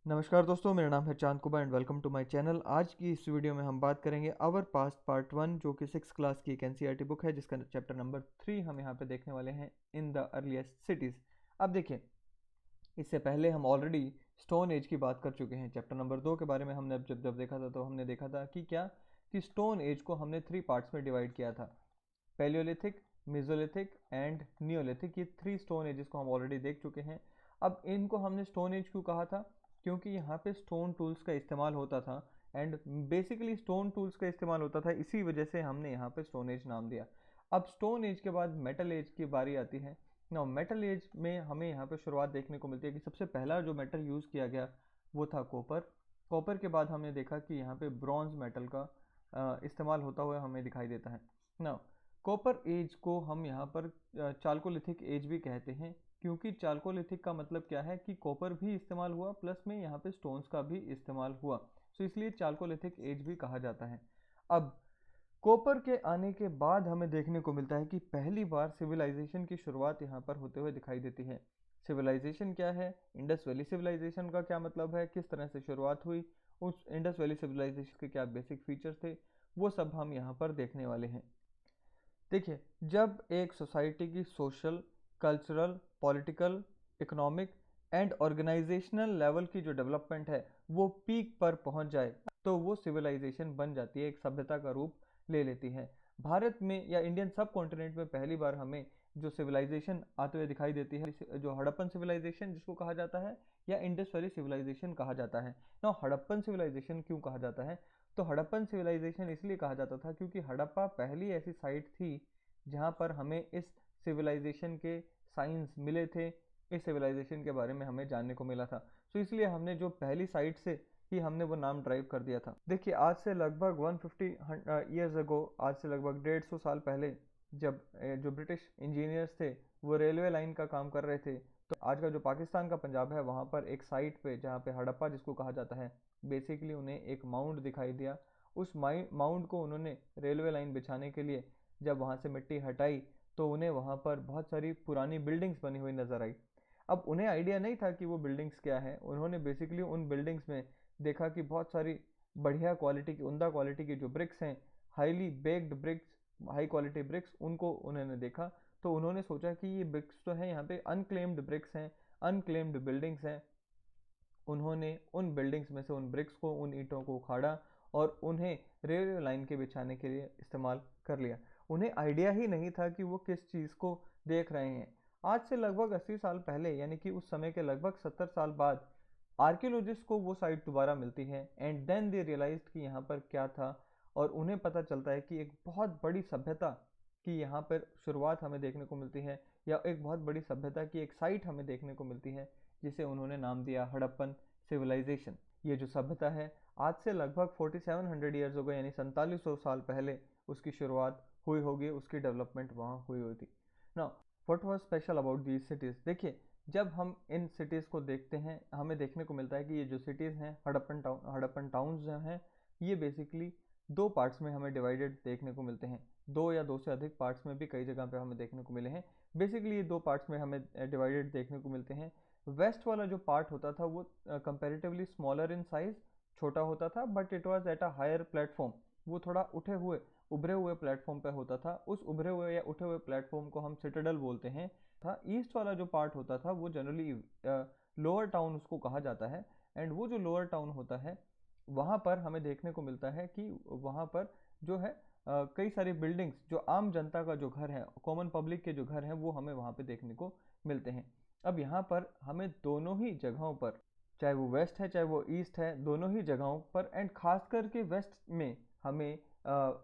नमस्कार दोस्तों, मेरा नाम है Chand Kumar and welcome to my channel. आज की इस वीडियो में हम बात करेंगे आवर पास्ट पार्ट 1, जो कि 6th क्लास की एक एनसीईआरटी बुक है, जिसका चैप्टर नंबर 3 हम यहाँ पे देखने वाले हैं, इन द अर्लीस्ट सिटीज़। अब देखिए, इससे पहले हम ऑलरेडी स्टोन एज की बात कर चुके हैं। चैप्टर नंबर 2 के बारे में हमने जब देखा था, तो हमने देखा था कि कि स्टोन एज को हमने 3 पार्ट्स में डिवाइड किया था। पैलियोलिथिक, मेसोलिथिक एंड नियोलिथिक, ये 3 स्टोन एजेस को हम ऑलरेडी देख चुके हैं। अब इनको हमने स्टोन एज क्यों कहा था? क्योंकि यहाँ पे स्टोन टूल्स का इस्तेमाल होता था एंड बेसिकली स्टोन टूल्स का इस्तेमाल होता था, इसी वजह से हमने यहाँ पे स्टोन एज नाम दिया। अब स्टोन एज के बाद मेटल एज की बारी आती है ना। मेटल एज में हमें यहाँ पे शुरुआत देखने को मिलती है कि सबसे पहला जो मेटल यूज़ किया गया वो था कॉपर। कॉपर के बाद हमने देखा कि यहाँ पे ब्रॉन्ज मेटल का इस्तेमाल होता हुआ हमें दिखाई देता है ना। कॉपर एज को हम यहाँ पर चाल्कोलिथिक एज भी कहते हैं, क्योंकि चाल्कोलिथिक का मतलब क्या है कि कॉपर भी इस्तेमाल हुआ प्लस में यहाँ पे स्टोन्स का भी इस्तेमाल हुआ, सो इसलिए चाल्कोलिथिक एज भी कहा जाता है। अब कॉपर के आने के बाद हमें देखने को मिलता है कि पहली बार सिविलाइजेशन की शुरुआत यहाँ पर होते हुए दिखाई देती है। सिविलाइजेशन क्या है, इंडस वैली सिविलाइजेशन का क्या मतलब है, किस तरह से शुरुआत हुई, उस इंडस वैली सिविलाइजेशन के क्या बेसिक फीचर्स थे, वो सब हम यहाँ पर देखने वाले हैं। देखिए, जब एक सोसाइटी की social, cultural, political, economic and organizational level की जो डेवलपमेंट है वो पीक पर पहुंच जाए, तो वो सिविलाइजेशन बन जाती है, एक सभ्यता का रूप ले लेती है। भारत में या इंडियन सब कॉन्टिनेंट में पहली बार हमें जो सिविलाइजेशन आते हुए दिखाई देती है, जो हड़प्पन सिविलाइजेशन जिसको कहा जाता है, या इंडस वैली सिविलाइजेशन कहा जाता है ना। हड़प्पन सिविलाइजेशन क्यों कहा जाता है? तो हड़प्पन सिविलाइजेशन इसलिए कहा जाता था क्योंकि हड़प्पा पहली ऐसी साइट थी जहाँ पर हमें इस सिविलाइजेशन के साइंस मिले थे, इस सिविलाइजेशन के बारे में हमें जानने को मिला था। सो इसलिए हमने जो पहली साइट से ही हमने वो नाम ड्राइव कर दिया था। देखिए, आज से लगभग 150 ईयर्स अगो, आज से लगभग 150 साल पहले, जब जो ब्रिटिश इंजीनियर्स थे वो रेलवे लाइन का काम कर रहे थे, तो आज का जो पाकिस्तान का पंजाब है वहाँ पर एक साइट पे, जहाँ पे हड़प्पा जिसको कहा जाता है, बेसिकली उन्हें एक माउंट दिखाई दिया। उस माउंट को उन्होंने रेलवे लाइन बिछाने के लिए जब वहाँ से मिट्टी हटाई, तो उन्हें वहाँ पर बहुत सारी पुरानी बिल्डिंग्स बनी हुई नज़र आई। अब उन्हें आइडिया नहीं था कि वो बिल्डिंग्स क्या है। उन्होंने बेसिकली उन बिल्डिंग्स में देखा कि बहुत सारी बढ़िया क्वालिटी की, उम्दा क्वालिटी की जो ब्रिक्स हैं, highly baked bricks, high quality bricks, उनको उन्होंने देखा। तो उन्होंने सोचा कि ये ब्रिक्स तो हैं, यहाँ पे अनक्लेम्ड ब्रिक्स हैं, अनक्लेम्ड बिल्डिंग्स हैं। उन्होंने उन बिल्डिंग्स में से उन ब्रिक्स को, उन ईंटों को उखाड़ा और उन्हें रेलवे लाइन के बिछाने के लिए इस्तेमाल कर लिया। उन्हें आइडिया ही नहीं था कि वो किस चीज़ को देख रहे हैं। आज से लगभग 80 साल पहले, यानी कि उस समय के लगभग 70 साल बाद, आर्कियोलॉजिस्ट को वो साइट दोबारा मिलती है एंड देन दे रियलाइज्ड कि यहाँ पर क्या था, और उन्हें पता चलता है कि एक बहुत बड़ी सभ्यता की यहाँ पर शुरुआत हमें देखने को मिलती है, या एक बहुत बड़ी सभ्यता की एक साइट हमें देखने को मिलती है, जिसे उन्होंने नाम दिया हड़प्पन सिविलाइजेशन। ये जो सभ्यता है, आज से लगभग 4700 ईयर्स हो गए, यानी 4700 साल पहले उसकी शुरुआत हुई होगी, उसकी डेवलपमेंट वहाँ हुई हुई थी ना। What was special about these cities? देखिए, जब हम इन सिटीज़ को देखते हैं, हमें देखने को मिलता है कि ये जो सिटीज़ हैं, हड़प्पन टाउन्स जो हैं, ये बेसिकली दो पार्ट्स में हमें डिवाइडेड देखने को मिलते हैं। दो या दो से अधिक पार्ट्स में भी कई जगह पे हमें देखने को मिले हैं। बेसिकली ये दो पार्ट्स में हमें डिवाइडेड देखने को मिलते हैं। वेस्ट वाला जो पार्ट होता था वो कंपैरेटिवली स्मॉलर इन साइज, छोटा होता था, but it was at a higher platform. वो थोड़ा उभरे हुए प्लेटफॉर्म पे होता था। उस उभरे हुए या उठे हुए प्लेटफॉर्म को हम सिटाडेल बोलते हैं। था ईस्ट वाला जो पार्ट होता था वो जनरली लोअर टाउन उसको कहा जाता है। एंड वो जो लोअर टाउन होता है, वहाँ पर हमें देखने को मिलता है कि वहाँ पर जो है कई सारी बिल्डिंग्स, जो आम जनता का जो घर है, कॉमन पब्लिक के जो घर हैं, वो हमें वहाँ पे देखने को मिलते हैं। अब यहाँ पर हमें दोनों ही जगहों पर, चाहे वो वेस्ट है चाहे वो ईस्ट है, दोनों ही जगहों पर एंड खास करके वेस्ट में हमें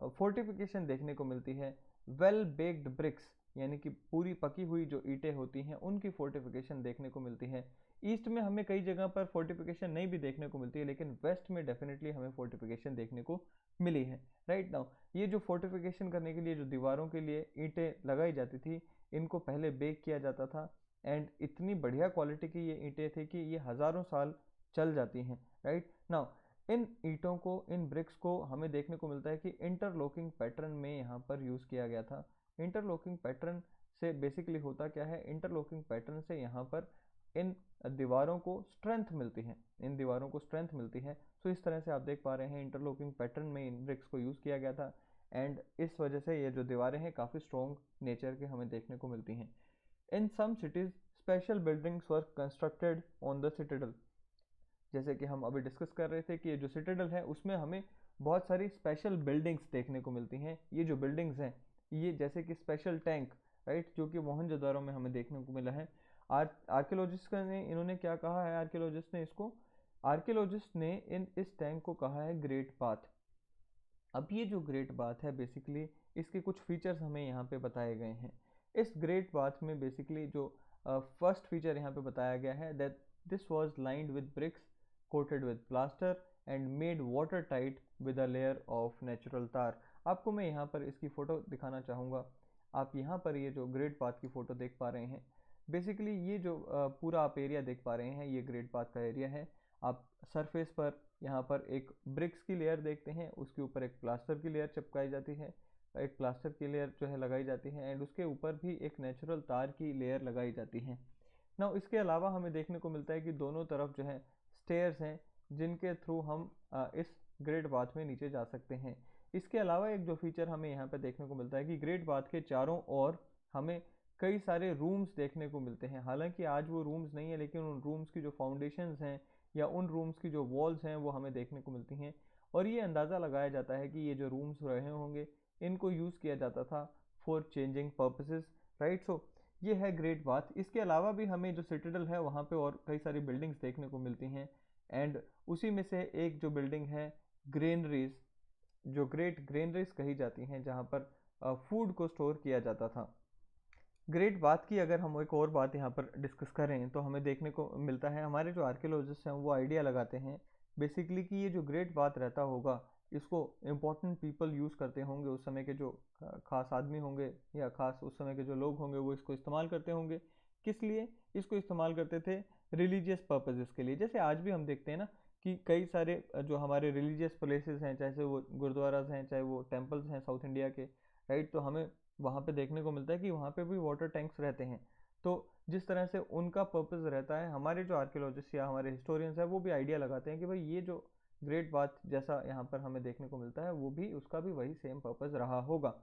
फोर्टिफिकेशन देखने को मिलती है। वेल बेक्ड ब्रिक्स, यानी कि पूरी पकी हुई जो ईंटें होती हैं, उनकी फोर्टिफिकेशन देखने को मिलती है। ईस्ट में हमें कई जगह पर फोर्टिफिकेशन नहीं भी देखने को मिलती है, लेकिन वेस्ट में डेफिनेटली हमें फोर्टिफिकेशन देखने को मिली है। राइट नाउ, ये जो फोर्टिफिकेशन करने के लिए जो दीवारों के लिए ईंटें लगाई जाती थी, इनको पहले बेक किया जाता था एंड इतनी बढ़िया क्वालिटी की ये ईंटें थी कि ये हज़ारों साल चल जाती हैं। राइट नाउ, इन ईंटों को, इन ब्रिक्स को हमें देखने को मिलता है कि इंटरलॉकिंग पैटर्न में यहाँ पर यूज़ किया गया था। इंटरलॉकिंग पैटर्न से बेसिकली होता क्या है? इंटरलॉकिंग पैटर्न से यहाँ पर इन दीवारों को स्ट्रेंथ मिलती है, इन दीवारों को स्ट्रेंथ मिलती है। सो इस तरह से आप देख पा रहे हैं इंटरलॉकिंग पैटर्न में इन ब्रिक्स को यूज़ किया गया था एंड इस वजह से ये जो दीवारें हैं काफ़ी स्ट्रॉन्ग नेचर के हमें देखने को मिलती हैं। In some cities special buildings were constructed on the citadel. जैसे कि हम अभी डिस्कस कर रहे थे कि ये जो सिटाडेल है उसमें हमें बहुत सारी स्पेशल बिल्डिंग्स देखने को मिलती हैं। ये जो बिल्डिंग्स हैं ये जैसे कि स्पेशल टैंक, राइट, जो कि मोहनजोदारो में हमें देखने को मिला है। आर्कियोलॉजिस्ट ने इन्होंने क्या कहा है, आर्कियोलॉजिस्ट ने इस टैंक को कहा है ग्रेट बाथ। अब ये जो ग्रेट बाथ है बेसिकली इसके कुछ फीचर्स हमें यहाँ पे बताए गए हैं। इस ग्रेट बाथ में बेसिकली जो फर्स्ट फीचर यहाँ पे बताया गया है that this was lined with bricks coated with plaster and made water tight with a layer of natural tar. आपको मैं यहाँ पर इसकी फ़ोटो दिखाना चाहूँगा। आप यहाँ पर ये जो ग्रेट बाथ की फ़ोटो देख पा रहे हैं, बेसिकली ये जो पूरा आप एरिया देख पा रहे हैं ये ग्रेट बाथ का एरिया है। आप सरफेस पर यहाँ पर एक ब्रिक्स की लेयर देखते हैं, उसके ऊपर एक प्लास्टर की लेयर चिपकाई जाती है, एक प्लास्टर की लेयर जो है लगाई जाती है एंड उसके ऊपर भी एक नेचुरल तार की लेयर लगाई जाती है। ना इसके अलावा हमें देखने को मिलता है कि दोनों तरफ जो है स्टेयर्स हैं जिनके थ्रू हम इस ग्रेट बाथ में नीचे जा सकते हैं। इसके अलावा एक जो फीचर हमें यहाँ पर देखने को मिलता है कि ग्रेट बाथ के चारों ओर हमें कई सारे रूम्स देखने को मिलते हैं। हालांकि आज वो रूम्स नहीं है लेकिन उन रूम्स की जो फाउंडेशंस हैं या उन रूम्स की जो वॉल्स हैं वो हमें देखने को मिलती हैं और ये अंदाज़ा लगाया जाता है कि ये जो रूम्स रहे होंगे इनको यूज़ किया जाता था for changing purposes, right. So ये है ग्रेट बाथ। इसके अलावा भी हमें जो सिटाडेल है वहाँ पे और कई सारी बिल्डिंग्स देखने को मिलती हैं एंड उसी में से एक जो बिल्डिंग है ग्रेनरीज, जो ग्रेट ग्रेनरीज कही जाती हैं जहाँ पर फूड को स्टोर किया जाता था। ग्रेट बाथ की अगर हम एक और बात यहाँ पर डिस्कस करें तो हमें देखने को मिलता है, हमारे जो आर्कियोलॉजिस्ट हैं वो आइडिया लगाते हैं बेसिकली कि ये जो ग्रेट बाथ रहता होगा इसको इम्पोर्टेंट पीपल यूज़ करते होंगे, उस समय के जो खास आदमी होंगे या खास उस समय के जो लोग होंगे वो इसको इस्तेमाल करते होंगे। किस लिए इसको इस्तेमाल करते थे? रिलीजियस पर्पजेज़ के लिए। जैसे आज भी हम देखते हैं ना कि कई सारे जो हमारे रिलीजियस प्लेसेस हैं, चाहे वो गुरुद्वाराज हैं चाहे वो टेम्पल्स हैं साउथ इंडिया के, राइट, तो हमें वहाँ पे देखने को मिलता है कि वहाँ पे भी वाटर टैंक्स रहते हैं। तो जिस तरह से उनका पर्पस रहता है, हमारे जो आर्कियोलॉजिस्ट या हमारे हिस्टोरियंस हैं वो भी आइडिया लगाते हैं कि भाई ये जो ग्रेट बाथ जैसा यहाँ पर हमें देखने को मिलता है वो भी उसका भी वही सेम पर्पस रहा होगा।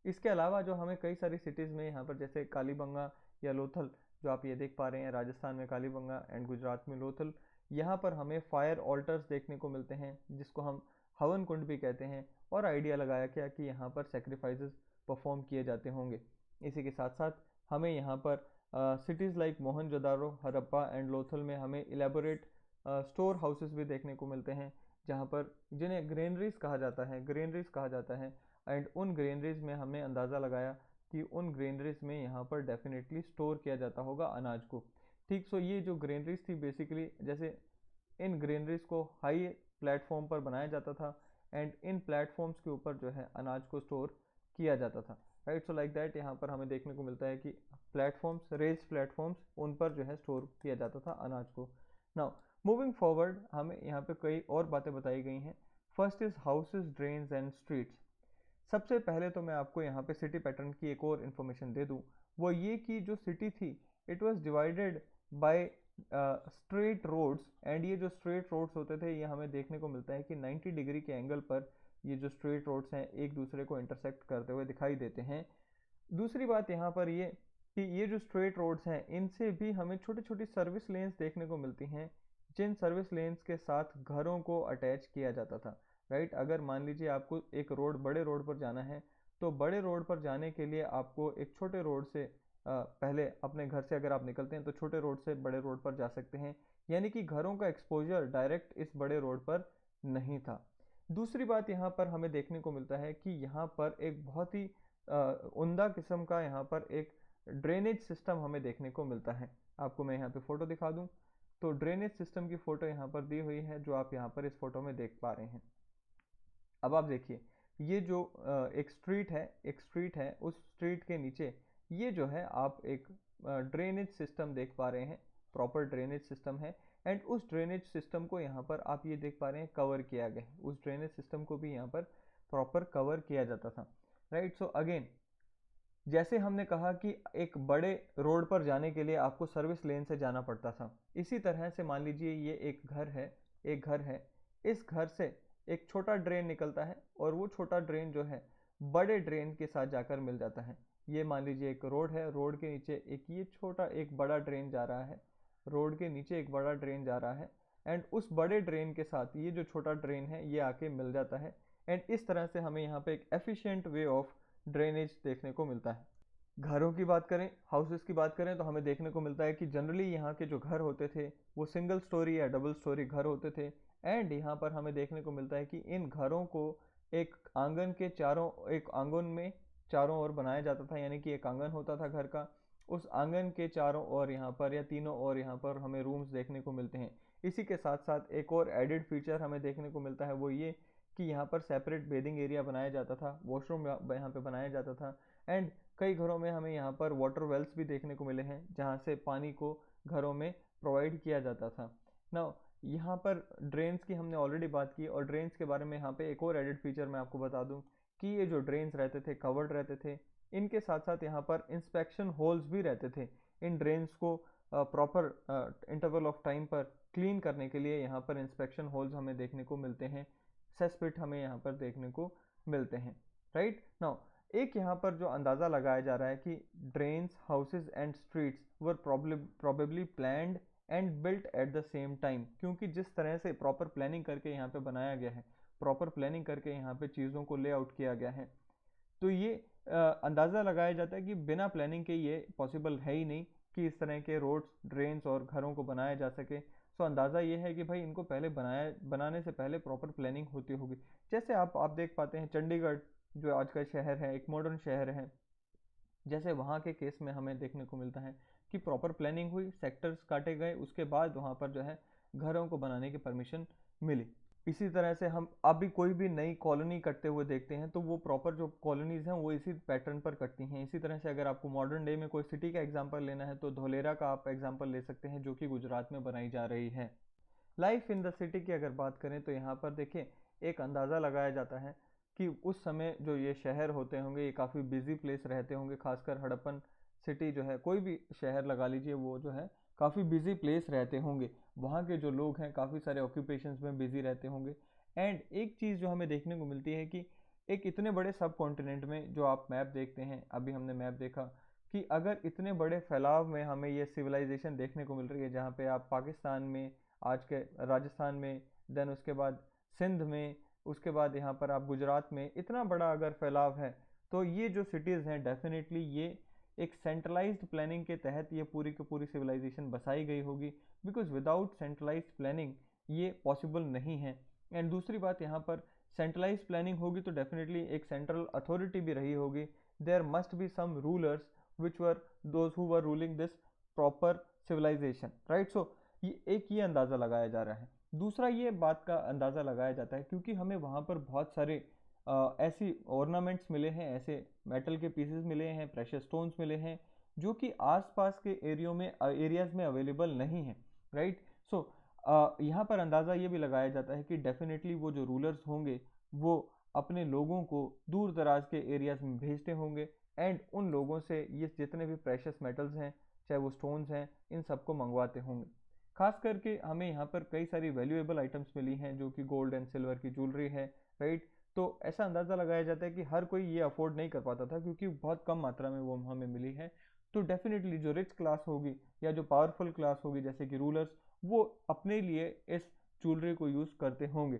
इसके अलावा जो हमें कई सारी सिटीज़ में यहाँ पर जैसे कालीबंगा या लोथल, जो आप ये देख पा रहे हैं राजस्थान में कालीबंगा एंड गुजरात में लोथल, यहाँ पर हमें फायर ऑल्टर्स देखने को मिलते हैं जिसको हम हवन कुंड भी कहते हैं और आइडिया लगाया गया कि यहाँ पर सेक्रीफाइसेस परफॉर्म किए जाते होंगे। इसी के साथ साथ हमें यहाँ पर cities like Mohenjodaro, Harappa and Lothal में हमें इलेबोरेट स्टोर हाउसेस भी देखने को मिलते हैं जहाँ पर जिन्हें ग्रेनरीज कहा जाता है, एंड उन ग्रेनरीज में हमने अंदाज़ा लगाया कि उन ग्रेनरीज में यहाँ पर डेफिनेटली स्टोर किया जाता होगा अनाज को। ठीक, सो ये जो ग्रेनरीज थी बेसिकली जैसे इन ग्रेनरीज को हाई प्लेटफॉर्म पर बनाया जाता था एंड इन प्लेटफॉर्म्स के ऊपर जो है अनाज को स्टोर किया जाता था, राइट। सो लाइक दैट यहाँ पर हमें देखने को मिलता है कि प्लेटफॉर्म्स, रेज प्लेटफॉर्म्स, उन पर जो है स्टोर किया जाता था अनाज को। नाउ मूविंग फॉरवर्ड हमें यहाँ पे कई और बातें बताई गई हैं। First is houses, drains and streets. सबसे पहले तो मैं आपको यहाँ पे सिटी पैटर्न की एक और इन्फॉर्मेशन दे दूँ, वो ये कि जो सिटी थी it was divided by straight roads and ये जो स्ट्रेट रोड्स होते थे ये हमें देखने को मिलता है कि 90 डिग्री के एंगल पर ये जो स्ट्रेट रोड्स हैं एक दूसरे को इंटरसेक्ट करते हुए दिखाई देते हैं। दूसरी बात यहाँ पर ये कि ये जो स्ट्रेट रोड्स हैं इनसे भी हमें छोटी छोटी सर्विस लेन्स देखने को मिलती हैं जिन सर्विस लेन्स के साथ घरों को अटैच किया जाता था, राइट। अगर मान लीजिए आपको एक रोड, बड़े रोड पर जाना है तो बड़े रोड पर जाने के लिए आपको एक छोटे रोड से पहले अपने घर से अगर आप निकलते हैं तो छोटे रोड से बड़े रोड पर जा सकते हैं, यानी कि घरों का एक्सपोजर डायरेक्ट इस बड़े रोड पर नहीं था। दूसरी बात यहाँ पर हमें देखने को मिलता है कि यहाँ पर एक बहुत ही उम्दा किस्म का यहाँ पर एक ड्रेनेज सिस्टम हमें देखने को मिलता है। आपको मैं यहाँ पे फ़ोटो दिखा दूँ तो ड्रेनेज सिस्टम की फ़ोटो यहाँ पर दी हुई है जो आप यहाँ पर इस फोटो में देख पा रहे हैं। अब आप देखिए ये जो एक स्ट्रीट है उस स्ट्रीट के नीचे ये जो है आप एक ड्रेनेज सिस्टम देख पा रहे हैं, प्रॉपर ड्रेनेज सिस्टम है एंड उस ड्रेनेज सिस्टम को यहाँ पर आप ये देख पा रहे हैं कवर किया गया है। उस ड्रेनेज सिस्टम को भी यहाँ पर प्रॉपर कवर किया जाता था, राइट। सो अगेन जैसे हमने कहा कि एक बड़े रोड पर जाने के लिए आपको सर्विस लेन से जाना पड़ता था, इसी तरह से मान लीजिए ये एक घर है, इस घर से एक छोटा ड्रेन निकलता है और वो छोटा ड्रेन जो है बड़े ड्रेन के साथ जाकर मिल जाता है। ये मान लीजिए एक रोड है, रोड के नीचे एक बड़ा ड्रेन जा रहा है, रोड के नीचे एक बड़ा ड्रेन जा रहा है, एंड उस बड़े ड्रेन के साथ ये जो छोटा ड्रेन है ये आके मिल जाता है। एंड इस तरह से हमें यहाँ पे एक एफिशिएंट वे ऑफ ड्रेनेज देखने को मिलता है। घरों की बात करें, हाउसेस की बात करें, तो हमें देखने को मिलता है कि जनरली यहाँ के जो घर होते थे वो सिंगल स्टोरी या डबल स्टोरी घर होते थे। एंड यहाँ पर हमें देखने को मिलता है कि इन घरों को एक आंगन में चारों ओर बनाया जाता था, यानी कि एक आंगन होता था घर का, उस आंगन के चारों ओर यहाँ पर या तीनों ओर यहाँ पर हमें रूम्स देखने को मिलते हैं। इसी के साथ साथ एक और एडिड फीचर हमें देखने को मिलता है, वो ये कि यहाँ पर सेपरेट बेदिंग एरिया बनाया जाता था, वॉशरूम यहाँ पे बनाया जाता था। एंड कई घरों में हमें यहाँ पर वाटर वेल्स भी देखने को मिले हैं, जहाँ से पानी को घरों में प्रोवाइड किया जाता था। नाउ यहाँ पर ड्रेन्स की हमने ऑलरेडी बात की, और ड्रेन्स के बारे में यहाँ पे एक और एडिड फीचर मैं आपको बता दूँ कि ये जो ड्रेन्स रहते थे कवर्ड रहते थे, इनके साथ साथ यहाँ पर इंस्पेक्शन होल्स भी रहते थे। इन ड्रेन्स को प्रॉपर इंटरवल ऑफ टाइम पर क्लीन करने के लिए यहाँ पर इंस्पेक्शन होल्स हमें देखने को मिलते हैं, सेसपिट हमें यहाँ पर देखने को मिलते हैं। राइट नाउ एक यहाँ पर जो अंदाज़ा लगाया जा रहा है कि drains, houses and streets were probably planned and built at the same time, क्योंकि जिस तरह से प्रॉपर प्लानिंग करके यहाँ पे बनाया गया है, प्रॉपर प्लानिंग करके यहाँ पे चीज़ों को लेआउट किया गया है, तो ये अंदाज़ा लगाया जाता है कि बिना प्लानिंग के ये पॉसिबल है ही नहीं कि इस तरह के रोड्स, ड्रेन्स और घरों को बनाया जा सके। सो अंदाज़ा ये है कि भाई इनको पहले बनाने से पहले प्रॉपर प्लानिंग होती होगी। जैसे आप देख पाते हैं चंडीगढ़ जो आज का शहर है, एक मॉडर्न शहर है, जैसे वहाँ के केस में हमें देखने को मिलता है कि प्रॉपर प्लानिंग हुई, सेक्टर्स काटे गए, उसके बाद वहाँ पर जो है घरों को बनाने की परमिशन मिली। इसी तरह से हम अभी कोई भी नई कॉलोनी कटते हुए देखते हैं तो वो प्रॉपर जो कॉलोनीज हैं वो इसी पैटर्न पर कटती हैं। इसी तरह से अगर आपको मॉडर्न डे में कोई सिटी का एग्जांपल लेना है तो धोलेरा का आप एग्जांपल ले सकते हैं, जो कि गुजरात में बनाई जा रही है। लाइफ इन द सिटी की अगर बात करें तो यहाँ पर देखिए एक अंदाज़ा लगाया जाता है कि उस समय जो ये शहर होते होंगे ये काफ़ी बिजी प्लेस रहते होंगे, खासकर हड़प्पन सिटी जो है, कोई भी शहर लगा लीजिए, वो जो है काफ़ी बिजी प्लेस रहते होंगे। वहाँ के जो लोग हैं काफ़ी सारे ऑक्यूपेशंस में बिजी रहते होंगे। एंड एक चीज़ जो हमें देखने को मिलती है कि एक इतने बड़े सब कॉन्टिनेंट में जो आप मैप देखते हैं, अभी हमने मैप देखा कि अगर इतने बड़े फैलाव में हमें ये सिविलाइजेशन देखने को मिल रही है, जहाँ पे आप पाकिस्तान में, आज के राजस्थान में, देन उसके बाद सिंध में, उसके बाद यहाँ पर आप गुजरात में, इतना बड़ा अगर फैलाव है, तो ये जो सिटीज़ हैं डेफिनेटली ये एक सेंट्रलाइज्ड प्लानिंग के तहत ये पूरी की पूरी सिविलाइजेशन बसाई गई होगी, बिकॉज विदाउट सेंट्रलाइज्ड प्लानिंग ये पॉसिबल नहीं है। एंड दूसरी बात, यहाँ पर सेंट्रलाइज्ड प्लानिंग होगी तो डेफिनेटली एक सेंट्रल अथॉरिटी भी रही होगी, there must be some rulers which were those who were ruling this proper civilisation, right. So ये अंदाज़ा लगाया जा रहा है। दूसरा ये बात का अंदाज़ा लगाया जाता है क्योंकि हमें वहाँ पर बहुत सारे ऐसी ऑर्नामेंट्स मिले हैं, ऐसे मेटल के पीसेस मिले हैं, प्रेशियस स्टोन्स मिले हैं, जो कि आसपास के एरियाज़ में अवेलेबल नहीं है, राइट। सो यहाँ पर अंदाज़ा ये भी लगाया जाता है कि डेफिनेटली वो जो रूलर्स होंगे वो अपने लोगों को दूर दराज के एरियाज़ में भेजते होंगे, एंड उन लोगों से ये जितने भी प्रेशियस मेटल्स हैं, चाहे वो स्टोन्स हैं, इन सबको मंगवाते होंगे। खास करके हमें यहाँ पर कई सारी वैल्यूएबल आइटम्स मिली हैं, जो कि गोल्ड एंड सिल्वर की ज्वेलरी है, राइट। तो ऐसा अंदाज़ा लगाया जाता है कि हर कोई ये अफोर्ड नहीं कर पाता था, क्योंकि बहुत कम मात्रा में वो हमें मिली है। तो डेफिनेटली जो रिच क्लास होगी या जो पावरफुल क्लास होगी, जैसे कि रूलर्स, वो अपने लिए इस ज्वेलरी को यूज़ करते होंगे।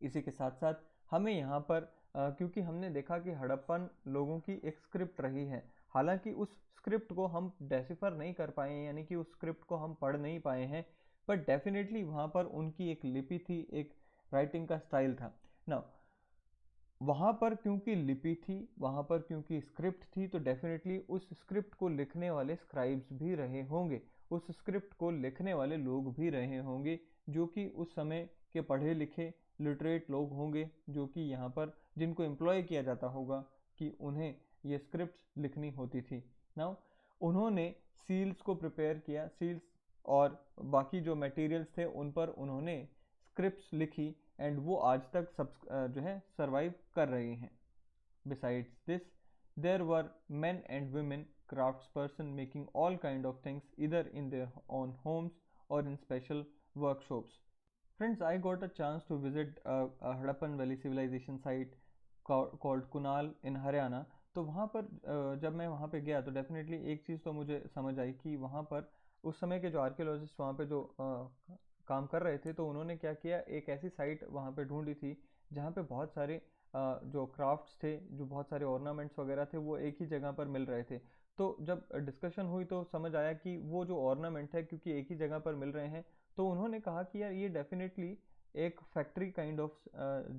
इसी के साथ साथ हमें यहाँ पर क्योंकि हमने देखा कि हड़प्पन लोगों की एक स्क्रिप्ट रही है, हालांकि उस स्क्रिप्ट को हम डेसिफर नहीं कर पाए हैं, यानी कि उस स्क्रिप्ट को हम पढ़ नहीं पाए हैं, बट डेफिनेटली वहाँ पर उनकी एक लिपि थी, एक राइटिंग का स्टाइल था ना। वहाँ पर क्योंकि लिपि थी, वहाँ पर क्योंकि स्क्रिप्ट थी, तो डेफिनेटली उस स्क्रिप्ट को लिखने वाले स्क्राइब्स भी रहे होंगे, उस स्क्रिप्ट को लिखने वाले लोग भी रहे होंगे, जो कि उस समय के पढ़े लिखे लिटरेट लोग होंगे, जो कि यहाँ पर जिनको एम्प्लॉय किया जाता होगा कि उन्हें ये स्क्रिप्ट लिखनी होती थी। नाउ उन्होंने सील्स को प्रिपेयर किया, सील्स और बाकी जो मटेरियल्स थे उन पर उन्होंने स्क्रिप्ट्स लिखी, एंड वो आज तक सब जो है सरवाइव कर रही हैं। Besides this There were men and women craftsperson making all kind of things either in their own homes or in special workshops. Friends, I got a chance to visit a Harappan Valley civilization site called Kunal in Haryana. तो वहाँ पर जब मैं वहाँ पे गया तो definitely एक चीज़ तो मुझे समझ आई कि वहाँ पर उस समय के जो आर्कियोलॉजिस्ट वहाँ पे जो काम कर रहे थे, तो उन्होंने क्या किया, एक ऐसी साइट वहाँ पे ढूंढी थी जहाँ पे बहुत सारे जो क्राफ्ट्स थे, जो बहुत सारे ऑर्नामेंट्स वगैरह थे, वो एक ही जगह पर मिल रहे थे. तो जब डिस्कशन हुई तो समझ आया कि वो जो ऑर्नामेंट है, क्योंकि एक ही जगह पर मिल रहे हैं, तो उन्होंने कहा कि यार ये डेफिनेटली एक फैक्ट्री काइंड ऑफ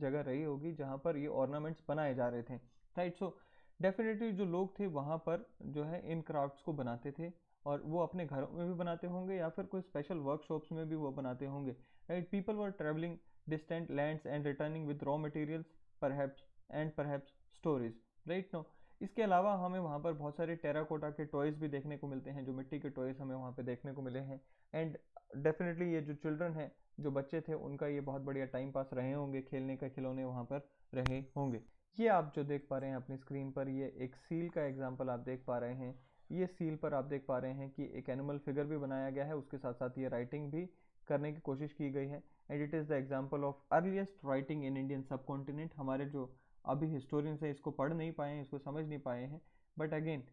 जगह रही होगी जहाँ पर ये ऑर्नामेंट्स बनाए जा रहे थे. राइट. सो डेफिनेटली जो लोग थे वहाँ पर जो है इन क्राफ्ट्स को बनाते थे, और वो अपने घरों में भी बनाते होंगे या फिर कोई स्पेशल वर्कशॉप्स में भी वो बनाते होंगे. Right. People were travelling distant lands and returning with raw materials perhaps stories. Right. No, इसके अलावा हमें वहाँ पर बहुत सारे टेराकोटा के टॉयज़ भी देखने को मिलते हैं, जो मिट्टी के टॉयज़ हमें वहाँ पे देखने को मिले हैं. एंड डेफिनेटली ये जो चिल्ड्रन हैं, जो बच्चे थे, उनका ये बहुत बढ़िया टाइम पास रहे होंगे, खेलने का खिलौने वहाँ पर रहे होंगे. ये आप जो देख पा रहे हैं अपनी स्क्रीन पर, ये एक सील का एग्जाम्पल आप देख पा रहे हैं. ये सील पर आप देख पा रहे हैं कि एक एनिमल फिगर भी बनाया गया है, उसके साथ साथ ये राइटिंग भी करने की कोशिश की गई है. And it is the example of earliest writing in Indian सब कॉन्टिनेंट. हमारे जो अभी हिस्टोरियंस हैं इसको पढ़ नहीं पाए हैं, इसको समझ नहीं पाए हैं, बट अगेन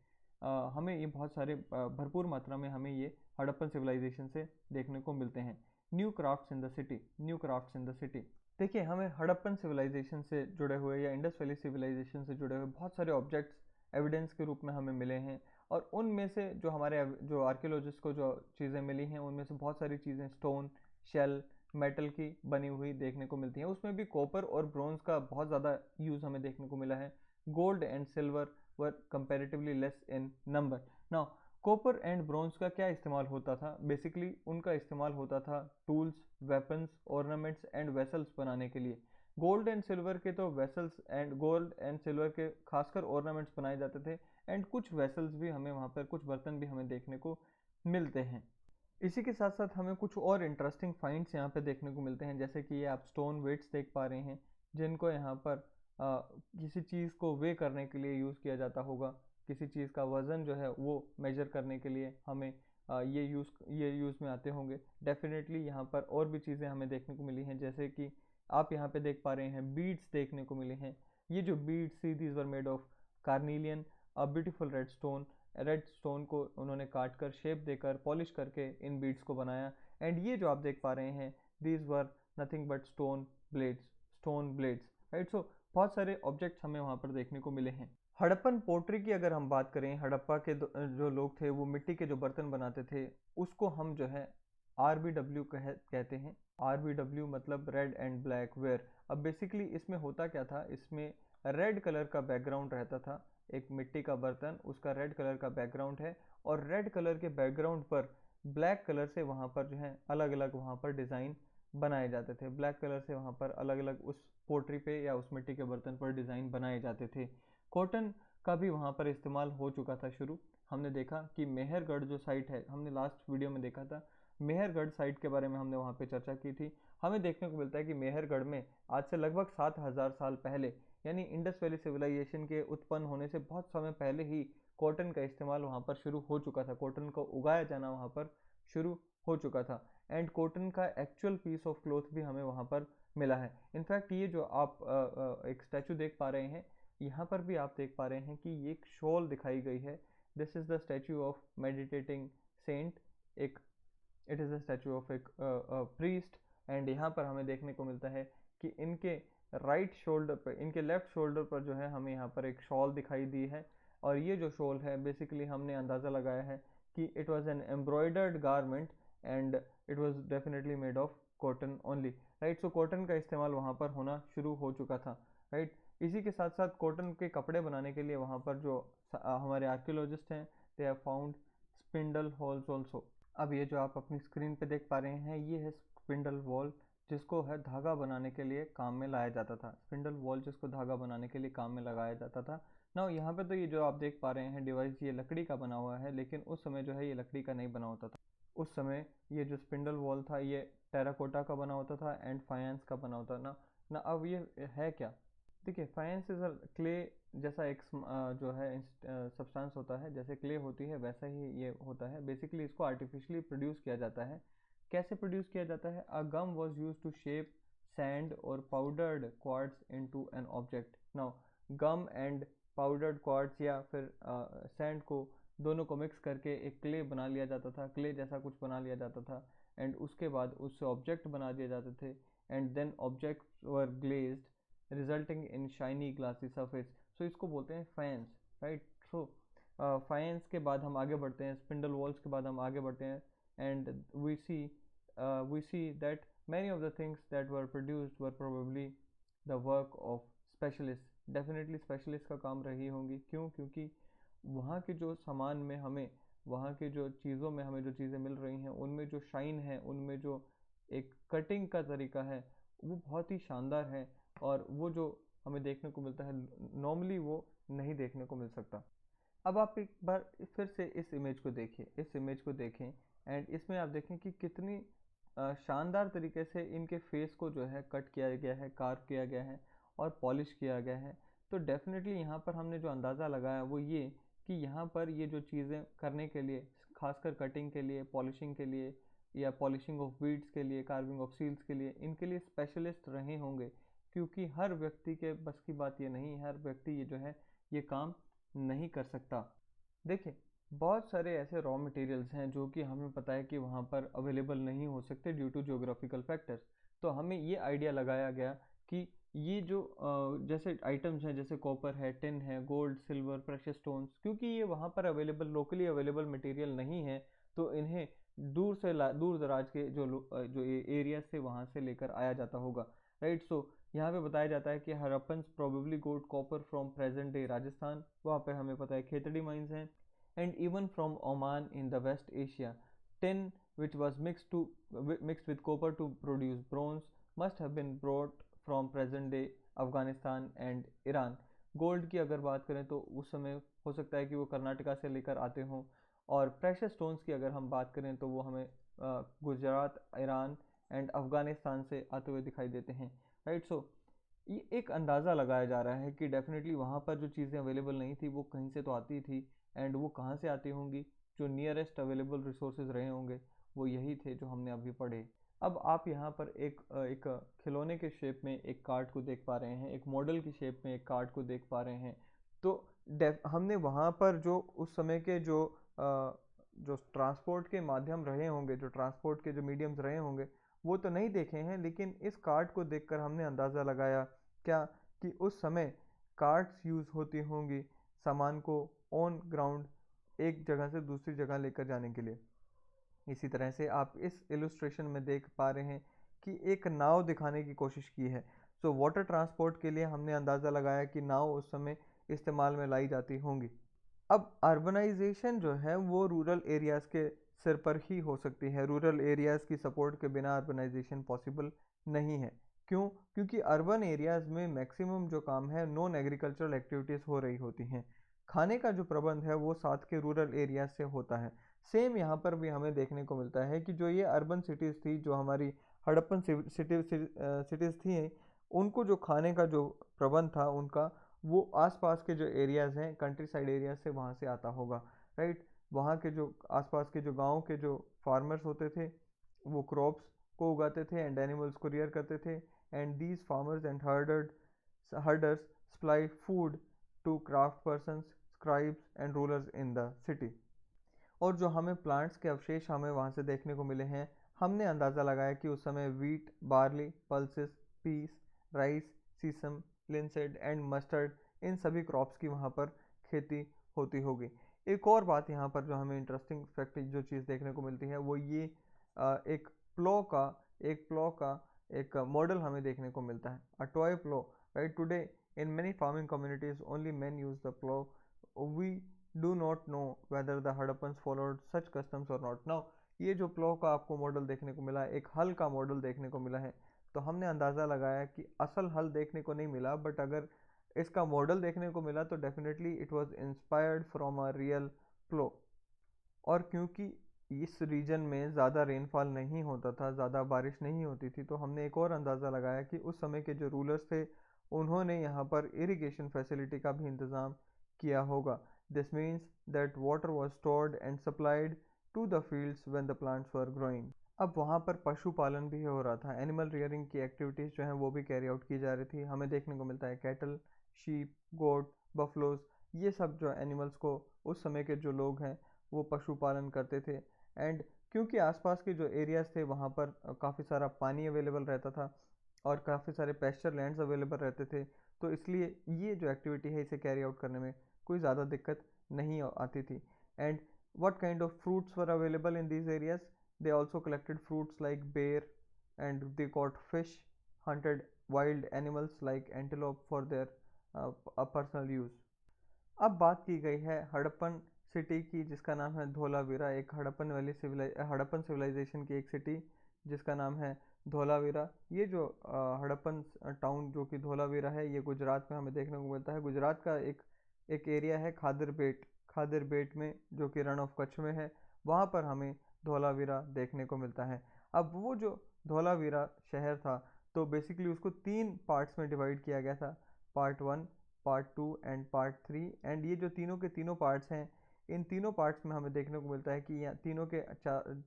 हमें ये बहुत सारे भरपूर मात्रा में हमें ये हड़प्पन सिविलाइजेशन से देखने को मिलते हैं. New crafts in the city. New crafts in the city. देखिए, हमें हड़प्पन सिविलाइजेशन से जुड़े हुए या इंडस वैली सिविलाइजेशन से जुड़े हुए बहुत सारे ऑब्जेक्ट्स एविडेंस के रूप में हमें मिले हैं, और उनमें से जो हमारे जो आर्कियोलॉजिस्ट को जो चीज़ें मिली हैं, उनमें से बहुत सारी चीज़ें स्टोन, शेल, मेटल की बनी हुई देखने को मिलती हैं. उसमें भी कॉपर और ब्रोंज का बहुत ज़्यादा यूज़ हमें देखने को मिला है. Gold and silver were comparatively less in number. Now, copper and bronze का क्या इस्तेमाल होता था? बेसिकली उनका इस्तेमाल होता था tools, weapons, ornaments and vessels बनाने के लिए. गोल्ड एंड सिल्वर के तो vessels and gold and silver के खासकर ऑर्नामेंट्स बनाए जाते थे, एंड कुछ वेसल्स भी हमें वहाँ पर, कुछ बर्तन भी हमें देखने को मिलते हैं. इसी के साथ साथ हमें कुछ और इंटरेस्टिंग फाइंड्स यहाँ पे देखने को मिलते हैं, जैसे कि ये आप स्टोन वेट्स देख पा रहे हैं, जिनको यहाँ पर किसी चीज़ को वे करने के लिए यूज़ किया जाता होगा. किसी चीज़ का वज़न जो है वो मेजर करने के लिए हमें ये यूज़ में आते होंगे. डेफिनेटली यहाँ पर और भी चीज़ें हमें देखने को मिली हैं, जैसे कि आप यहाँ पे देख पा रहे हैं बीड्स देखने को मिले हैं. ये जो beads see, these were made of carnelian, a beautiful red stone को उन्होंने काट कर, शेप देकर, पॉलिश करके इन बीड्स को बनाया. एंड ये जो आप देख पा रहे हैं, these were nothing but stone blades. Right. So बहुत सारे ऑब्जेक्ट्स हमें वहाँ पर देखने को मिले हैं. हड़प्पन पोट्री की अगर हम बात करें, हड़प्पा के जो लोग थे वो मिट्टी के जो बर्तन बनाते थे, उसको हम जो है RBW कहते हैं. RBW मतलब रेड एंड ब्लैक वेयर. अब बेसिकली इसमें होता क्या था, इसमें रेड कलर का बैकग्राउंड रहता था. एक मिट्टी का बर्तन, उसका रेड कलर का बैकग्राउंड है, और रेड कलर के बैकग्राउंड पर ब्लैक कलर से वहाँ पर जो है अलग अलग वहाँ पर डिज़ाइन बनाए जाते थे. ब्लैक कलर से वहाँ पर अलग अलग उस पोट्री पे या उस मिट्टी के बर्तन पर डिज़ाइन बनाए जाते थे. कॉटन का भी वहाँ पर इस्तेमाल हो चुका था शुरू. हमने देखा कि मेहरगढ़ जो साइट है, हमने लास्ट वीडियो में देखा था, मेहरगढ़ साइट के बारे में हमने वहाँ पे चर्चा की थी. हमें देखने को मिलता है कि मेहरगढ़ में आज से लगभग 7,000 साल पहले, यानी इंडस वैली सिविलाइजेशन के उत्पन्न होने से बहुत समय पहले ही कॉटन का इस्तेमाल वहाँ पर शुरू हो चुका था. कॉटन को उगाया जाना वहाँ पर शुरू हो चुका था. एंड कॉटन का एक्चुअल पीस ऑफ क्लॉथ भी हमें वहाँ पर मिला है. इनफैक्ट ये जो आप एक स्टैचू देख पा रहे हैं, यहाँ पर भी आप देख पा रहे हैं कि ये एक शॉल दिखाई गई है. This is the statue of meditating saint. एक it is the statue of एक प्रीस्ट. एंड यहाँ पर हमें देखने को मिलता है कि इनके राइट शोल्डर पर, इनके लेफ्ट शोल्डर पर जो है हमें यहाँ पर एक शॉल दिखाई दी है. और ये जो शॉल है, बेसिकली हमने अंदाज़ा लगाया है कि it was an embroidered garment and it was definitely made of cotton only. Right. So cotton का इस्तेमाल वहाँ पर होना शुरू हो चुका था. राइट. इसी के साथ साथ कॉटन के कपड़े बनाने के लिए वहाँ पर जो हमारे आर्कियोलॉजिस्ट हैं, they have found spindle holes also. अब ये जो आप अपनी स्क्रीन पे देख पा रहे हैं, ये है स्पिंडल वॉल, जिसको है धागा बनाने के लिए काम में लाया जाता था. स्पिंडल वॉल जिसको धागा बनाने के लिए काम में लगाया जाता था. ना यहाँ पे तो ये जो आप देख पा रहे हैं डिवाइस, ये लकड़ी का बना हुआ है, लेकिन उस समय जो है ये लकड़ी का नहीं बना होता था. उस समय ये जो स्पिंडल वॉल था, ये टेराकोटा का बना होता था एंड फाइनेंस का बना होता ना. अब ये है क्या? ठीक है, फाइनेंस इज अ क्ले जैसा एक जो है सब्सटेंस होता है, जैसे क्ले होती है वैसा ही ये होता है। बेसिकली इसको आर्टिफिशियली प्रोड्यूस किया जाता है। कैसे प्रोड्यूस किया जाता है? A gum was use to shape sand और powdered quartz into an object. Now gum and powdered quartz या फिर सैंड को दोनों को मिक्स करके एक क्ले बना लिया जाता था, क्ले जैसा कुछ बना लिया जाता था, एंड उसके बाद उससे ऑब्जेक्ट बना दिए जाते थे, and then objects were glazed resulting in shiny glassy surface. So इसको बोलते हैं फाइनेंस, राइट। सो फाइनेंस के बाद हम आगे बढ़ते हैं, स्पिंडल वॉल्स के बाद हम आगे बढ़ते हैं, and we see that many of the things that were produced were probably the work of specialists। Definitely specialist का काम रही होंगी। क्यों? क्योंकि वहाँ के जो सामान में हमें, वहाँ के जो चीज़ों में हमें जो चीज़ें मिल रही हैं उनमें जो शाइन है, उनमें जो एक कटिंग का तरीका है वो बहुत ही शानदार है, और वो जो हमें देखने को मिलता है नॉर्मली वो नहीं देखने को मिल सकता। अब आप एक बार फिर से इस इमेज को देखिए, इस इमेज को देखें, एंड इसमें आप देखें कि कितनी शानदार तरीके से इनके फेस को जो है कट किया गया है, कार्व किया गया है और पॉलिश किया गया है। तो डेफिनेटली यहाँ पर हमने जो अंदाज़ा लगाया वो ये कि यहाँ पर ये जो चीज़ें करने के लिए, खासकर कटिंग के लिए, पॉलिशिंग के लिए, या पॉलिशिंग ऑफ बीड्स के लिए, कार्विंग ऑफ सील्स के लिए, इनके लिए स्पेशलिस्ट रहे होंगे। क्योंकि हर व्यक्ति के बस की बात ये नहीं, हर व्यक्ति ये जो है ये काम नहीं कर सकता। देखिए, बहुत सारे ऐसे रॉ मटेरियल्स हैं जो कि हमें पता है कि वहाँ पर अवेलेबल नहीं हो सकते ड्यू टू जियोग्राफिकल फैक्टर्स। तो हमें ये आइडिया लगाया गया कि ये जो जैसे आइटम्स हैं, जैसे कॉपर है, टिन है, गोल्ड, सिल्वर, प्रेशियस स्टोन्स, क्योंकि ये वहाँ पर अवेलेबल, लोकली अवेलेबल मटेरियल नहीं है, तो इन्हें दूर दराज के जो एरिया से वहाँ से लेकर आया जाता होगा, राइट। सो यहाँ पे बताया जाता है कि Harappans probably got copper from present day Rajasthan, वहाँ पे हमें पता है खेतड़ी माइंस हैं, and even from Oman in the West Asia. Tin, which was mixed with copper to produce bronze, must have been brought from present day Afghanistan and Iran. Gold की अगर बात करें तो उस समय हो सकता है कि वो कर्नाटका से लेकर आते हों, और प्रेशर स्टोन्स की अगर हम बात करें तो वो हमें गुजरात, ईरान एंड अफगानिस्तान से आते हुए दिखाई देते हैं, राइट। सो ये एक अंदाज़ा लगाया जा रहा है कि डेफिनेटली वहाँ पर जो चीज़ें अवेलेबल नहीं थी वो कहीं से तो आती थी, एंड वो कहाँ से आती होंगी? जो नियरेस्ट अवेलेबल रिसोर्सेज रहे होंगे वो यही थे जो हमने अभी पढ़े। अब आप यहाँ पर एक खिलौने के शेप में एक कार्ड को देख पा रहे हैं, एक मॉडल की शेप में एक कार्ड को देख पा रहे हैं। तो हमने वहाँ पर जो उस समय के जो ट्रांसपोर्ट के माध्यम रहे होंगे, जो ट्रांसपोर्ट के जो मीडियम्स रहे होंगे वो तो नहीं देखे हैं, लेकिन इस कार्ड को देखकर हमने अंदाज़ा लगाया क्या कि उस समय कार्ड्स यूज़ होती होंगी सामान को ऑन ग्राउंड एक जगह से दूसरी जगह लेकर जाने के लिए। इसी तरह से आप इस इलस्ट्रेशन में देख पा रहे हैं कि एक नाव दिखाने की कोशिश की है। सो वाटर ट्रांसपोर्ट के लिए हमने अंदाज़ा लगाया कि नाव उस समय इस्तेमाल में लाई जाती होंगी। अब अर्बनाइजेशन जो है वो रूरल एरियाज़ के सिर पर ही हो सकती है। रूरल एरियाज़ की सपोर्ट के बिना अर्बनाइजेशन पॉसिबल नहीं है। क्यों? क्योंकि अर्बन एरियाज़ में मैक्सिमम जो काम है नॉन एग्रीकल्चरल एक्टिविटीज़ हो रही होती हैं। खाने का जो प्रबंध है वो साथ के रूरल एरियाज से होता है। सेम यहाँ पर भी हमें देखने को मिलता है कि जो ये अर्बन सिटीज़ थी, जो हमारी हड़प्पन सिटीज़ थी, उनको जो खाने का जो प्रबंध था उनका, वो आसपास के जो एरियाज़ हैं, कंट्री साइड एरियाज से वहाँ से आता होगा, राइट। वहाँ के जो आसपास के जो गांव के जो फार्मर्स होते थे वो क्रॉप्स को उगाते थे एंड एनिमल्स को रियर करते थे, and these farmers and herders supply food to craft persons, scribes and rulers in the city. और जो हमें प्लांट्स के अवशेष हमें वहाँ से देखने को मिले हैं, हमने अंदाज़ा लगाया कि उस समय wheat, barley, pulses, peas, rice, sesame, linseed and mustard, इन सभी क्रॉप्स की वहाँ पर खेती होती होगी। एक और बात यहाँ पर जो हमें इंटरेस्टिंग फैक्ट जो चीज़ देखने को मिलती है वो ये एक प्लो का एक मॉडल हमें देखने को मिलता है, a toy plough, right. Today in many farming communities only men use the plow. We do not know whether the Hadappans followed such customs or not. Now ये जो प्लो का आपको मॉडल देखने को मिला है, एक हल का मॉडल देखने को मिला है, तो हमने अंदाज़ा लगाया कि असल हल देखने को नहीं मिला, बट अगर इसका मॉडल देखने को मिला तो definitely it was inspired from a real plough. और क्योंकि इस रीजन में ज़्यादा रेनफॉल नहीं होता था, ज़्यादा बारिश नहीं होती थी, तो हमने एक और अंदाज़ा लगाया कि उस समय के जो रूलर्स थे उन्होंने यहाँ पर इरिगेशन फैसिलिटी का भी इंतज़ाम किया होगा। This means that water was stored and supplied to the fields when the plants were growing. अब वहाँ पर पशुपालन भी हो रहा था, एनिमल रियरिंग की एक्टिविटीज़ जो हैं वो भी कैरी आउट की जा रही थी। हमें देखने को मिलता है कैटल, शीप, गोट, बफलोज, ये सब जो एनिमल्स को उस समय के जो लोग हैं वो पशुपालन करते थे। एंड क्योंकि आसपास के जो एरियाज़ थे वहाँ पर काफ़ी सारा पानी अवेलेबल रहता था और काफ़ी सारे पेस्चर लैंड्स अवेलेबल रहते थे, तो इसलिए ये जो एक्टिविटी है इसे कैरी आउट करने में कोई ज़्यादा दिक्कत नहीं आती थी। And what kind of fruits were available in these areas? They also collected fruits like bear, and they caught fish, hunted wild animals like antelope for their personal use. अब बात की गई है हड़प्पन सिटी की जिसका नाम है धोलावीरा। एक हड़प्पन सिविलाइजेशन की एक सिटी जिसका नाम है धोलावीरा। ये जो हड़प्पन टाउन जो कि धोलावीरा है ये गुजरात में हमें देखने को मिलता है। गुजरात का एक एरिया है खादर बेट में जो कि रण ऑफ कच्छ में है, वहाँ पर हमें धोलावीरा देखने को मिलता है। अब वो जो धोलावीरा शहर था तो बेसिकली उसको 3 पार्ट्स में डिवाइड किया गया था, part 1, part 2 and part 3। And ये जो तीनों के तीनों पार्ट्स हैं, इन तीनों पार्ट्स में हमें देखने को मिलता है कि यहाँ तीनों के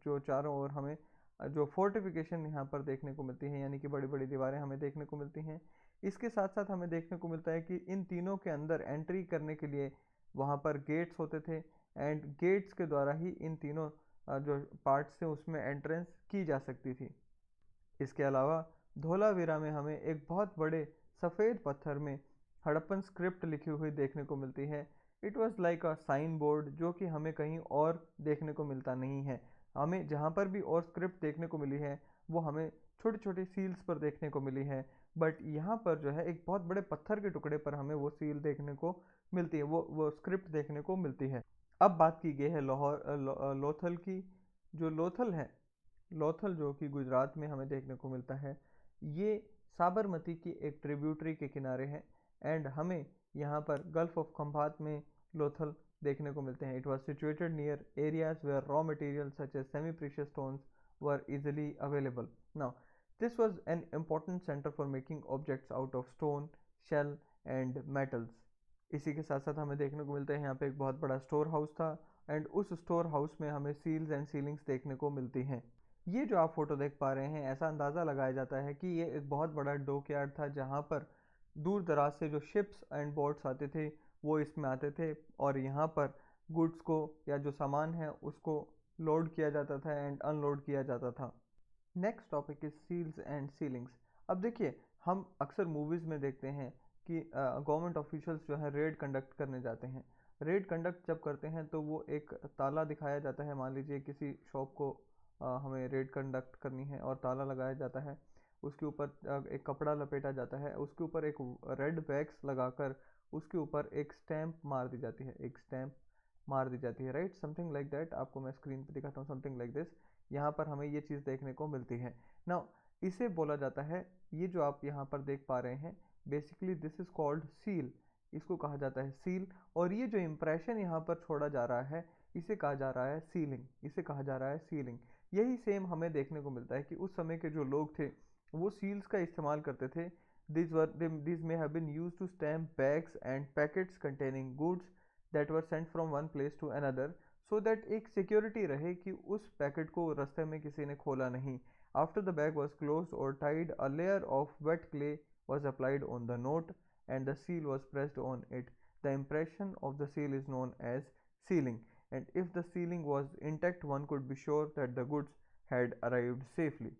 जो चारों ओर हमें जो फोर्टिफिकेशन यहाँ पर देखने को मिलती है, यानी कि बड़ी बड़ी दीवारें हमें देखने को मिलती हैं। इसके साथ साथ हमें देखने को मिलता है कि इन तीनों के अंदर एंट्री करने के लिए वहाँ पर गेट्स होते थे एंड गेट्स के द्वारा ही इन तीनों जो पार्ट्स थे उसमें एंट्रेंस की जा सकती थी। इसके अलावा धोलावीरा में हमें एक बहुत बड़े सफ़ेद पत्थर में हड़प्पन स्क्रिप्ट लिखी हुई देखने को मिलती है। It was like a sign board जो कि हमें कहीं और देखने को मिलता नहीं है। हमें जहाँ पर भी और स्क्रिप्ट देखने को मिली है वो हमें छोटी छोटी सील्स पर देखने को मिली है, बट यहाँ पर जो है एक बहुत बड़े पत्थर के टुकड़े पर हमें वो सील देखने को मिलती है, वो स्क्रिप्ट देखने को मिलती है। अब बात की गई है लोथल की। जो लोथल है, लोथल जो कि गुजरात में हमें देखने को मिलता है, ये साबरमती की एक ट्रिब्यूटरी के किनारे है एंड हमें यहाँ पर गल्फ ऑफ खंभात में लोथल देखने को मिलते हैं। It was situated near areas where raw material such as semi precious stones were easily available. Now this was an important centre for making objects out of stone, shell and metals. इसी के साथ साथ हमें देखने को मिलता है यहाँ पे एक बहुत बड़ा स्टोर हाउस था एंड उस स्टोर हाउस में हमें सील्स एंड सीलिंग्स देखने को मिलती हैं। ये जो आप फोटो देख पा रहे हैं, ऐसा अंदाज़ा लगाया जाता है कि ये एक बहुत बड़ा डॉक यार्ड था जहाँ पर दूर दराज से जो शिप्स एंड बोट्स आते थे वो इसमें आते थे और यहाँ पर गुड्स को या जो सामान है उसको लोड किया जाता था एंड अनलोड किया जाता था। Next topic is seals and sealings. अब देखिए, हम अक्सर मूवीज़ में देखते हैं कि गवर्नमेंट ऑफिशियल्स जो है रेड कंडक्ट करने जाते हैं। रेड कंडक्ट जब करते हैं तो वो एक ताला दिखाया जाता है। मान लीजिए किसी शॉप को हमें रेड कंडक्ट करनी है और ताला लगाया जाता है, उसके ऊपर एक कपड़ा लपेटा जाता है, उसके ऊपर एक रेड वैक्स लगाकर उसके ऊपर एक स्टैम्प मार दी जाती है, एक स्टैम्प मार दी जाती है, राइट, समथिंग लाइक दैट। आपको मैं स्क्रीन पे दिखाता हूँ, समथिंग लाइक दिस। यहाँ पर हमें ये चीज़ देखने को मिलती है। नाउ इसे बोला जाता है, ये जो आप यहाँ पर देख पा रहे हैं, basically this is called seal. इसको कहा जाता है सील। और ये जो इम्प्रेशन यहाँ पर छोड़ा जा रहा है इसे कहा जा रहा है सीलिंग, इसे कहा जा रहा है सीलिंग। यही सेम हमें देखने को मिलता है कि उस समय के जो लोग थे वो सील्स का इस्तेमाल करते थे। These may have been used to stamp bags and packets containing goods that were sent from one place to another, so that एक सिक्योरिटी रहे कि उस पैकेट को रास्ते में किसी ने खोला नहीं। After the bag was closed or tied, a layer of wet clay was applied on the note and the seal was pressed on it. The impression of the seal is known as sealing, and if the sealing was intact, one could be sure that the goods had arrived safely.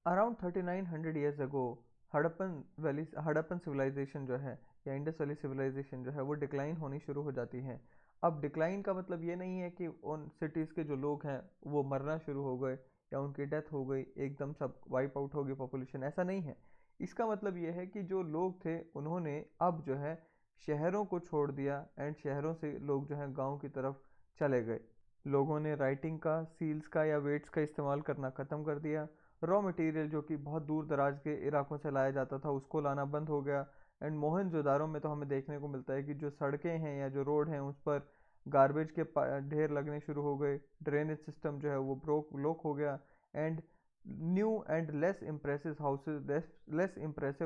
Around 3900 years ago, Harappan civilization जो है या Indus valley civilisation जो है वो decline होनी शुरू हो जाती है। अब डिक्लाइन का मतलब ये नहीं है कि उन सिटीज़ के जो लोग हैं वो मरना शुरू हो गए या उनकी डेथ हो गई, एकदम सब वाइप आउट हो गई पॉपुलेशन, ऐसा नहीं है। इसका मतलब ये है कि जो लोग थे उन्होंने अब जो है शहरों को छोड़ दिया एंड शहरों से लोग जो है गाँव की तरफ चले गए। लोगों ने राइटिंग का, सील्स का या वेट्स का इस्तेमाल करना ख़त्म कर दिया। रॉ मटेरियल जो कि बहुत दूर दराज के इलाकों से लाया जाता था उसको लाना बंद हो गया। एंड मोहनजोदारो में तो हमें देखने को मिलता है कि जो सड़कें हैं या जो रोड हैं उस पर गार्बेज के ढेर लगने शुरू हो गए। ड्रेनेज सिस्टम जो है वो ब्लॉक हो गया and new and less impressive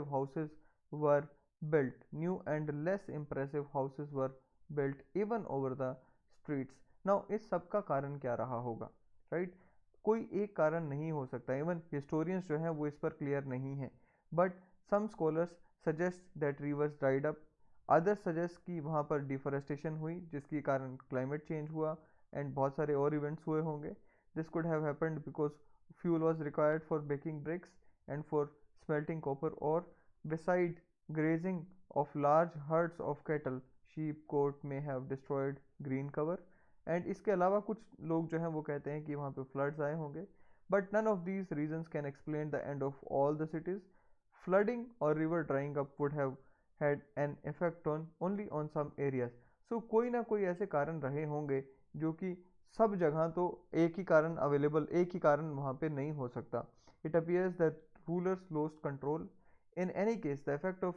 houses were built. New and less impressive houses were built even over the streets. Now इस सब का कारण क्या रहा होगा, राइट? कोई एक कारण नहीं हो सकता, इवन हिस्टोरियंस जो हैं वो इस पर क्लियर नहीं है, but some scholars suggest that rivers dried up, others suggest कि वहाँ पर डिफॉरेस्टेशन हुई जिसके कारण क्लाइमेट चेंज हुआ एंड बहुत सारे और इवेंट्स हुए होंगे. This could have happened because fuel was required for baking bricks and for smelting copper, or beside grazing of large herds of cattle, sheep coat may have destroyed green cover. And इसके अलावा कुछ लोग जो हैं वो कहते हैं कि वहाँ पे फ्लड्स आए होंगे, but none of these reasons can explain the end of all the cities. Flooding और river drying up would have had an effect on only on some areas. So कोई ना कोई ऐसे कारण रहे होंगे जो कि सब जगह तो एक ही कारण अवेलेबल, एक ही कारण वहाँ पे नहीं हो सकता. It appears that rulers lost control. In any case, the effect of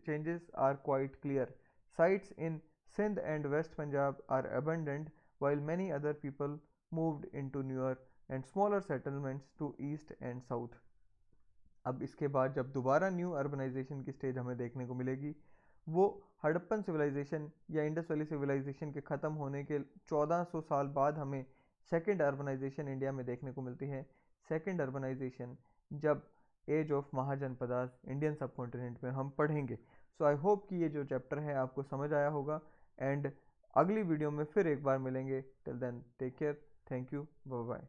changes are quite clear. Sites in Sindh and West Punjab are abandoned, while many other people moved into newer and smaller settlements to east and south. अब इसके बाद जब दोबारा new urbanisation की stage हमें देखने को मिलेगी, वो हड़प्पन सिविलाइजेशन या इंडस वैली सिविलाइजेशन के ख़त्म होने के 1400 साल बाद हमें सेकंड अर्बनाइजेशन इंडिया में देखने को मिलती है. सेकंड अर्बनाइजेशन जब एज ऑफ महाजनपदास इंडियन सब कॉन्टिनेंट में हम पढ़ेंगे. सो आई होप कि ये जो चैप्टर है आपको समझ आया होगा, एंड अगली वीडियो में फिर एक बार मिलेंगे. Till then take care, thank you, bye bye.